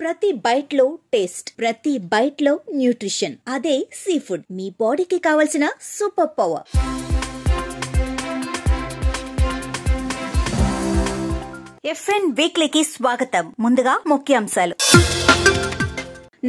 ప్రతి బైట్ లో టేస్ట్, ప్రతి బైట్ లో న్యూట్రిషన్. అదే సీ ఫుడ్, మీ బాడీకి కావలసిన సూపర్ పవర్. FN వీక్లీకి స్వాగతం. ముందుగా ముఖ్యాంశాలు.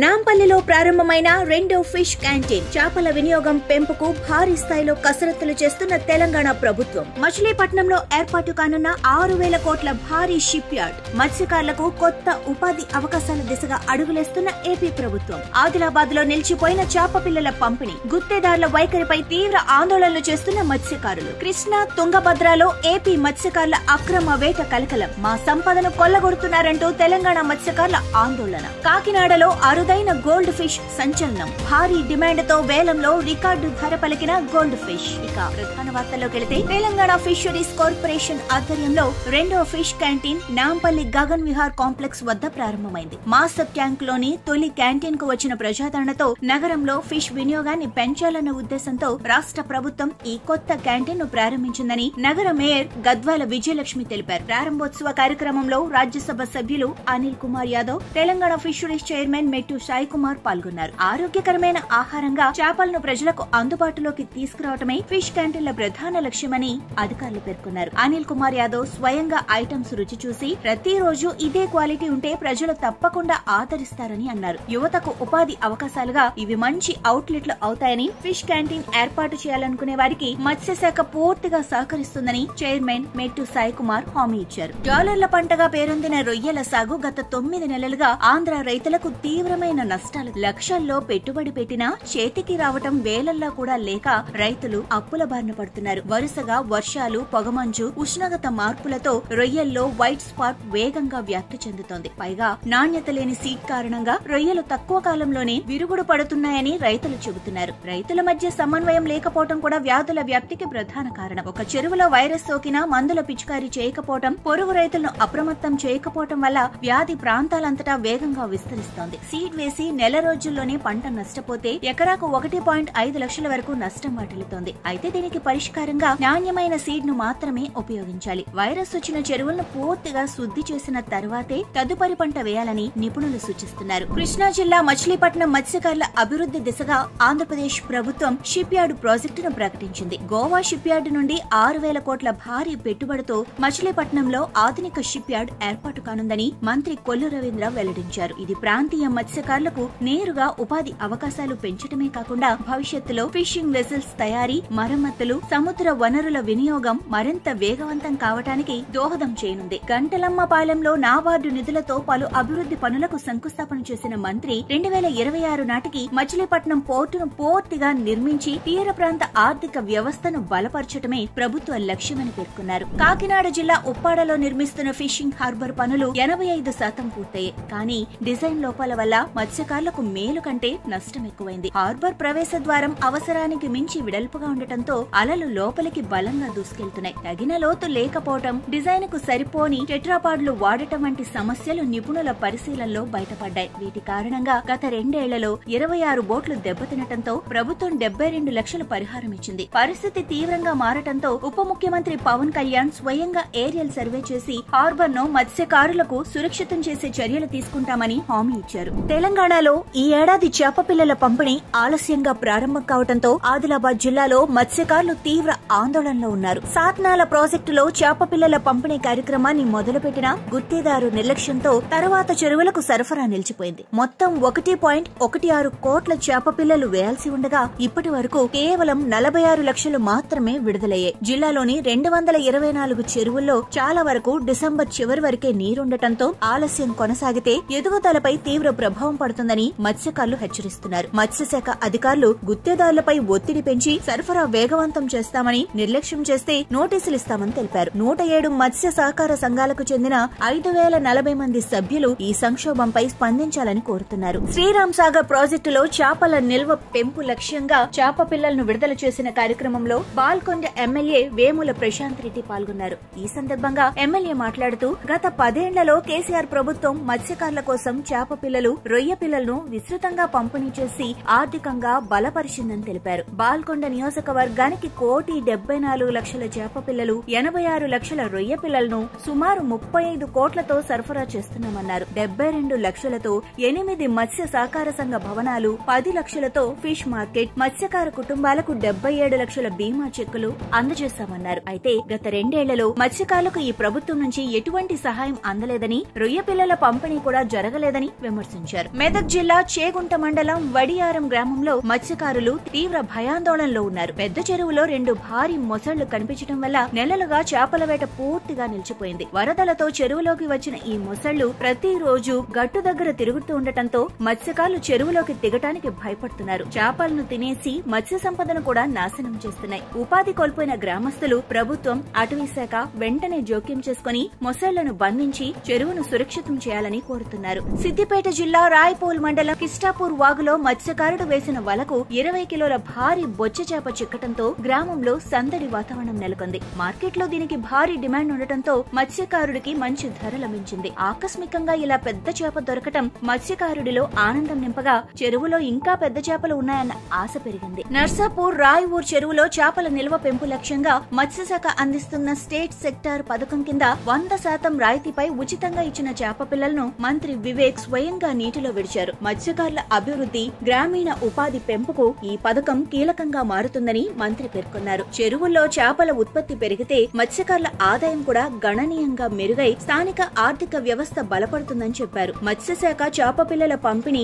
నాంపల్లిలో ప్రారంభమైన రెండో ఫిష్ క్యాంటీన్. చేపల వినియోగం పెంపుకు భారీ స్థాయిలో కసరత్తులు చేస్తున్న తెలంగాణ ప్రభుత్వం. మచిలీపట్నంలో ఏర్పాటు కానున్న 6,000 కోట్ల భారీ షిప్ యార్డ్. మత్స్యకారులకు కొత్త ఉపాధి అవకాశాల దిశగా అడుగులేస్తున్న ఏపీ ప్రభుత్వం. ఆదిలాబాద్ లో నిలిచిపోయిన చేప పిల్లల పంపిణీ. గుత్తేదారుల వైఖరిపై తీవ్ర ఆందోళనలు చేస్తున్న మత్స్యకారులు. కృష్ణా, తుంగభద్రలో ఏపీ మత్స్యకారుల అక్రమ వేట కలకలం. మా సంపదను కొల్లగొడుతున్నారంటూ తెలంగాణ మత్స్యకారుల ఆందోళన. కాకినాడలో అరుదైన గోల్డ్ ఫిష్ సంచలనం. భారీ డిమాండ్ తో వేలంలో రికార్డు ధర పలికిన గోల్డ్ ఫిష్. ఇక ప్రధాన వార్తల్లోకి వెళితే, తెలంగాణ ఫిషరీస్ కార్పొరేషన్ ఆధ్వర్యంలో రెండో fish canteen Nampally Gagan Vihar complex వద్ద ప్రారంభమైంది. మాస్టర్ ట్యాంక్ లోని తొలి క్యాంటీన్ కు వచ్చిన ప్రజాదరణతో నగరంలో ఫిష్ వినియోగాన్ని పెంచాలన్న ఉద్దేశంతో రాష్ట్ర ప్రభుత్వం ఈ కొత్త క్యాంటీన్ ను ప్రారంభించిందని నగర మేయర్ గద్వాల విజయలక్ష్మి తెలిపారు. ప్రారంభోత్సవ కార్యక్రమంలో రాజ్యసభ సభ్యులు అనిల్ కుమార్ యాదవ్, తెలంగాణ ఫిషరీస్ చైర్మన్ మెట్టు సాయి కుమార్ పాల్గొన్నారు. ఆరోగ్యకరమైన ఆహారంగా చేపలను ప్రజలకు అందుబాటులోకి తీసుకురావటమే ఫిష్ క్యాంటీన్ల ప్రధాన లక్ష్యమని అధికారులు పేర్కొన్నారు. అనిల్ కుమార్ యాదవ్ స్వయంగా ఐటమ్స్ రుచి చూసి ప్రతిరోజు ఇదే క్వాలిటీ ఉంటే ప్రజలు తప్పకుండా ఆదరిస్తారని అన్నారు. యువతకు ఉపాధి అవకాశాలుగా ఇవి మంచి అవుట్లెట్లు అవుతాయని, ఫిష్ క్యాంటీన్ ఏర్పాటు చేయాలనుకునే వారికి మత్స్యశాఖ పూర్తిగా సహకరిస్తుందని చైర్మన్ మెట్టు సాయి కుమార్ హామీ ఇచ్చారు. డాలర్ల పంటగా పేరొందిన రొయ్యల సాగు గత 9 నెలలుగా ఆంధ్ర రైతులకు తీవ్రమైన నష్టాలు. లక్షల్లో పెట్టుబడి పెట్టినా చేతికి రావటం వేలల్లా కూడా లేక రైతులు అప్పుల బారిన పడుతున్నారు. వరుసగా వర్షాలు, పొగమంచు, ఉష్ణోగ్రత మార్పులతో రొయ్యల్లో వైట్ స్పాట్ వేగంగా వ్యాప్తి చెందుతోంది. పైగా నాణ్యత లేని సీడ్ కారణంగా రొయ్యలు తక్కువ కాలంలోనే విరుగుడు పడుతున్నాయని రైతులు చెబుతున్నారు. రైతుల మధ్య సమన్వయం లేకపోవడం కూడా వ్యాధుల వ్యాప్తికి ప్రధాన కారణం. ఒక చెరువులో వైరస్ సోకినా మందుల పిచికారీ చేయకపోవడం, పొరుగు రైతులను అప్రమత్తం చేయకపోవడం వల్ల వ్యాధి ప్రాంతాలంతటా వేగంగా విస్తరిస్తోంది. సీడ్ వేసి నెల రోజుల్లోనే పంట నష్టపోతే ఎకరాకు 1.5 లక్షల వరకు నష్టం వాటిల్లుతోంది. అయితే దీనికి పరిష్కారంగా నాణ్యమైన సీడ్ ను మాత్రమే ఉపయోగించాలి. వైరస్ వచ్చిన చెరువులను పూర్తిగా శుద్ధి చేసిన తర్వాతే తదుపరి పంట వేయాలని నిపుణులు సూచిస్తున్నారు. కృష్ణా జిల్లా మచిలీపట్నం మత్స్యకారుల అభివృద్ధి దిశగా ఆంధ్రప్రదేశ్ ప్రభుత్వం షిప్ యార్డ్ ప్రాజెక్టును ప్రకటించింది. గోవా షిప్ యార్డ్ నుండి 6,000 కోట్ల భారీ పెట్టుబడితో మచిలీపట్నంలో ఆధునిక షిప్ యార్డ్ ఏర్పాటు కానుందని మంత్రి కొల్లు రవీంద్ర వెల్లడించారు. ఇది ప్రాంతీయ మత్స్యకారులకు నేరుగా ఉపాధి అవకాశాలు పెంచడమే కాకుండా భవిష్యత్తులో ఫిషింగ్ వెసల్స్ తయారీ, మరమ్మతులు, సముద్ర వనరుల వినియోగం మరింత వేగవంతం కావటానికి దోహదం చేయనుంది. గంటలమ్మపాలెంలో నాబార్డు నిధులతో పలు అభివృద్ధి పనులకు శంకుస్థాపన చేసిన మంత్రి 2026 నాటికి మచిలీపట్నం పోర్టును పూర్తిగా నిర్మించి తీర ప్రాంత ఆర్థిక వ్యవస్థను బలపరచడమే ప్రభుత్వ లక్ష్యమని పేర్కొన్నారు. కాకినాడ జిల్లా ఉప్పాడలో నిర్మిస్తున్న ఫిషింగ్ హార్బర్ పనులు 85% పూర్తయ్యాయి. కానీ డిజైన్ లోపాల వల్ల మత్స్యకారులకు మేలు కంటే నష్టం ఎక్కువైంది. హార్బర్ ప్రవేశ ద్వారం అవసరానికి మించి వెడల్పుగా ఉండటంతో అలలు లోపలికి బలంగా దూసుకెళ్తున్నాయి. తగిన లోతు లేకపోవడం, డిజైన్ కు సరిపోని టెట్రాపాడ్లు వాడటం వంటి సమస్యలు నిపుణుల పరిశీలనలో బయటపడ్డాయి. వీటి కారణంగా గత 2 ఏళ్లలో 26 బోట్లు దెబ్బతినటంతో ప్రభుత్వం 72 లక్షల పరిహారం ఇచ్చింది. పరిస్థితి తీవ్రంగా మారటంతో ఉప ముఖ్యమంత్రి పవన్ కళ్యాణ్ స్వయంగా ఏరియల్ సర్వే చేసి హార్బర్ ను మత్స్యకారులకు సురక్షితం చేసే చర్యలు తీసుకుంటామని హామీ ఇచ్చారు. తెలంగాణలో ఈ ఏడాది చేప పిల్లల పంపిణీ ఆలస్యంగా ప్రారంభం కావడంతో ఆదిలాబాద్ జిల్లాలో మత్స్యకారులు తీవ్ర ఆందోళనలో ఉన్నారు. సాత్నాల ప్రాజెక్టులో చేప పిల్లల పంపిణీ కార్యక్రమాన్ని మొదలుపెట్టిన గుత్తేదారు నిర్లక్ష్యంతో తర్వాత చెరువులకు సరఫరా నిలిచిపోయింది. మొత్తం 1.16 కోట్ల చేప పిల్లలు వేయాల్సి ఉండగా ఇప్పటి వరకు కేవలం 46 లక్షలు మాత్రమే విడుదలయ్యాయి. జిల్లాలోని 224 చెరువుల్లో చాలా వరకు డిసెంబర్ చివరి వరకే నీరుండటంతో ఆలస్యం కొనసాగితే ఎదుగుదలపై తీవ్ర ప్రభావం పడుతుందని మత్స్యకారులు హెచ్చరిస్తున్నారు. మత్స్యశాఖ అధికారులు గుత్తేదారులపై ఒత్తిడి పెంచి సరఫరా వేగవంతం చేస్తామని, నిర్లక్ష్యం చేస్తే నోటీసులు ఇస్తామని తెలిపారు. 107 మత్స్య సహకార సంఘాలకు చెందిన 5,040 మంది సభ్యులు ఈ సంక్షోభంపై స్పందించాలని కోరుతున్నారు. శ్రీరామ్ సాగర్ ప్రాజెక్టులో చేపల నిల్వ పెంపు లక్ష్యంగా చేప పిల్లలను విడుదల చేసిన కార్యక్రమంలో బాల్కొండ ఎమ్మెల్యే వేముల ప్రశాంత్ రెడ్డి పాల్గొన్నారు. ఈ సందర్భంగా ఎమ్మెల్యే మాట్లాడుతూ గత 10 ఏళ్లలో కేసీఆర్ ప్రభుత్వం మత్స్యకారుల కోసం చేప పిల్లలు రొయ్య పిల్లలను విస్తృతంగా పంపిణీ చేసి ఆర్థికంగా బలపరిచిందని తెలిపారు. బాల్కొండ నియోజకవర్గానికి 1,74,00,000 చేప పిల్లలు, 86 లక్షల రొయ్య పిల్లలను సుమారు 35 కోట్లతో సరఫరా చేస్తున్నామన్నారు. 72 లక్షలతో 8 మత్స్య సహకార సంఘ భవనాలు, 10 లక్షలతో ఫిష్ మార్కెట్, మత్స్యకార కుటుంబాలకు 77 లక్షల బీమా చెక్కులు అందజేశామన్నారు. అయితే గత 2 ఏళ్లలో మత్స్యకారులకు ఈ ప్రభుత్వం నుంచి ఎటువంటి సహాయం అందలేదని, రొయ్య పిల్లల పంపిణీ కూడా జరగలేదని విమర్శించారు. మెదక్ జిల్లా చేగుంట మండలం వడియారం గ్రామంలో మత్స్యకారులు తీవ్ర భయాందోళనలో ఉన్నారు. పెద్ద చెరువులో 2 భారీ మొసళ్లు కనిపించడం వల్ల నెలలుగా చేపల వేట పూర్తిగా నిలిచిపోయింది. వరదలతో చెరువులోకి వచ్చిన ఈ మొసళ్లు ప్రతిరోజు గట్టు దగ్గర తిరుగుతూ ఉండటంతో మత్స్యకారులు చెరువులోకి దిగటానికి భయపడుతున్నారు. చేపలను తినేసి మత్స్య సంపదను కూడా నాశనం చేస్తున్నాయి. ఉపాధి కోల్పోయిన గ్రామస్తులు ప్రభుత్వం, అటవీ శాఖ వెంటనే జోక్యం చేసుకుని మొసళ్లను బంధించి చెరువును సురక్షితం చేయాలని కోరుతున్నారు. సిద్దిపేట జిల్లా రాయపోల్ మండలం కిస్టాపూర్ వాగులో మత్స్యకారుడు వేసిన వలకు 20 కిలోల భారీ బొచ్చ చేప చిక్కటంతో గ్రామంలో సందడి వాతావరణం నెలకొంది. మార్కెట్లో దీనికి భారీ డిమాండ్ ఉండటంతో మత్స్యకారుడికి మంచి ధర లభించింది. ఆకస్మికంగా ఇలా పెద్ద చేప దొరకటం మత్స్యకారుడిలో ఆనందం నింపగా చెరువులో ఇంకా పెద్ద చేపలు ఉన్నాయన్న ఆశ పెరిగింది. నర్సాపూర్ రాయవూర్ చెరువులో చేపల నిల్వ పెంపు లక్ష్యంగా మత్స్యశాఖ అందిస్తున్న స్టేట్ సెక్టార్ పథకం కింద 100% రాయితీపై ఉచితంగా ఇచ్చిన చేప పిల్లలను మంత్రి వివేక్ స్వయంగా నీటిలో విడిచారు. మత్స్యకారుల అభివృద్ధి, గ్రామీణ ఉపాధి పెంపుకు ఈ పథకం కీలకంగా మారుతుందని మంత్రి పేర్కొన్నారు. చెరువుల్లో చేపల ఉత్పత్తి పెరిగితే మత్స్యకారుల ఆదాయం కూడా గణనీయంగా మెరుగై స్థానిక ఆర్థిక వ్యవస్థ బలపడుతుందని చెప్పారు. మత్స్యశాఖ చేప పిల్లల పంపిణీ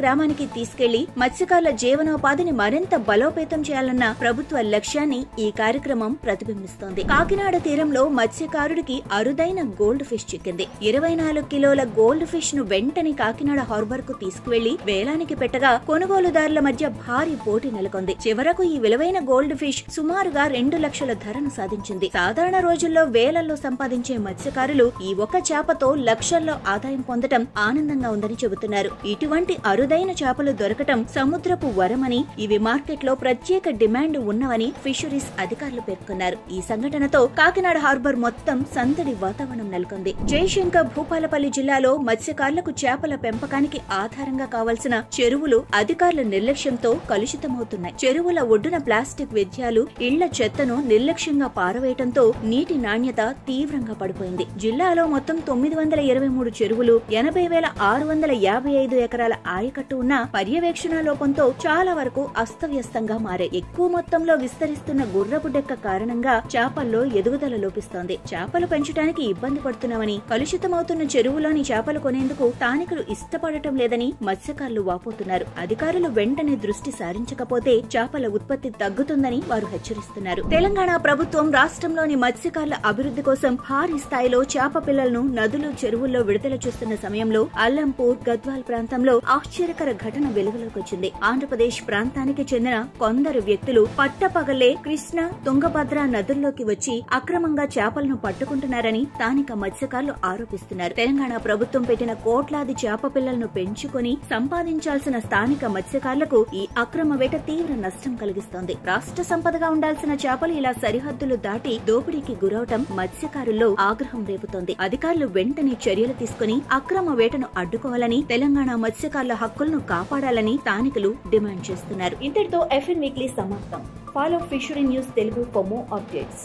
గ్రామానికి తీసుకెళ్లి మత్స్యకారుల జీవనోపాధిని మరింత బలోపేతం చేయాలన్న ప్రభుత్వ లక్ష్యాన్ని ఈ కార్యక్రమం ప్రతిబింబిస్తోంది. కాకినాడ తీరంలో మత్స్యకారుడికి అరుదైన గోల్డ్ ఫిష్ చిక్కింది. 24 కిలోల గోల్డ్ ఫిష్ ను వెంటనే కాకినాడ హార్బర్ కు తీసుకువెళ్లి వేలానికి పెట్టగా కొనుగోలుదారుల మధ్య భారీ పోటీ నెలకొంది. చివరకు ఈ విలువైన గోల్డ్ ఫిష్ సుమారుగా 2 లక్షల ధరను సాధించింది. సాధారణ రోజుల్లో వేలల్లో సంపాదించే మత్స్యకారులు ఈ ఒక్క చేపతో లక్షల్లో ఆదాయం పొందటం ఆనందంగా ఉందని చెబుతున్నారు. ఇటువంటి అరుదైన చేపలు దొరకటం సముద్రపు వరమని, ఇవి మార్కెట్లో ప్రత్యేక డిమాండ్ ఉన్నవని ఫిషరీస్ అధికారులు పేర్కొన్నారు. ఈ సంఘటనతో కాకినాడ హార్బర్ మొత్తం సందడి వాతావరణం నెలకొంది. జయశంకర్ భూపాలపల్లి జిల్లాలో మత్స్యకారులకు చేపల పెంపకానికి ఆధారంగా కావాల్సిన చెరువులు అధికారుల నిర్లక్ష్యంతో కలుషితమవుతున్నాయి. చెరువుల ఒడ్డున ప్లాస్టిక్ వ్యర్థాలు, ఇళ్ల చెత్తను నిర్లక్ష్యంగా పారవేయటంతో నీటి నాణ్యత తీవ్రంగా పడిపోయింది. జిల్లాలో మొత్తం 923 చెరువులు, 80,655 ఎకరాల ఆయకట్టు ఉన్న పర్యవేక్షణ లోపంతో చాలా వరకు అస్తవ్యస్తంగా మారాయి. ఎక్కువ మొత్తంలో విస్తరిస్తున్న గుర్రపు డెక్క కారణంగా చేపల్లో ఎదుగుదల లోపిస్తోంది. చేపలు పెంచడానికి ఇబ్బంది పడుతున్నామని, కలుషితమవుతున్న చెరువులోని చేపలు కొనేందుకు స్థానికులు ఇష్టపడటం లేదని మత్స్యకారులు వాపోతున్నారు. అధికారులు వెంటనే దృష్టి సారించకపోతే చేపల ఉత్పత్తి తగ్గుతుందని వారు హెచ్చరిస్తున్నారు. తెలంగాణ ప్రభుత్వం రాష్ట్రంలోని మత్స్యకారుల అభివృద్ధి కోసం భారీ స్థాయిలో చేప పిల్లలను నదులు, చెరువుల్లో విడుదల చేస్తున్న సమయంలో అల్లంపూర్, గద్వాల్ ప్రాంతంలో ఆశ్చర్యకర ఘటన వెలుగులోకి వచ్చింది. ఆంధ్రప్రదేశ్ ప్రాంతానికి చెందిన కొందరు వ్యక్తులు పట్టపగలే కృష్ణ, తుంగభద్ర నదుల్లోకి వచ్చి అక్రమంగా చేపలను పట్టుకుంటున్నారని స్థానిక మత్స్యకారులు ఆరోపిస్తున్నారు. తెలంగాణ ప్రభుత్వం పెట్టిన కోట్లాది చేప పిల్లలను పెంచుకుని సంపాదించాల్సిన స్థానిక మత్స్యకారులకు ఈ అక్రమ వేట తీవ్ర నష్టం కలిగిస్తోంది. రాష్ట్ర సంపదగా ఉండాల్సిన చేపలు ఇలా సరిహద్దులు దాటి దోపిడీకి గురవటం మత్స్యకారుల్లో ఆగ్రహం రేపుతోంది. అధికారులు వెంటనే చర్యలు తీసుకుని అక్రమ వేటను అడ్డుకోవాలని, తెలంగాణ మత్స్యకారుల హక్కులను కాపాడాలని స్థానికులు డిమాండ్ చేస్తున్నారు. ఇంతటితో FN వీక్లీ సమాప్తం. Follow fishery news Telugu for more updates.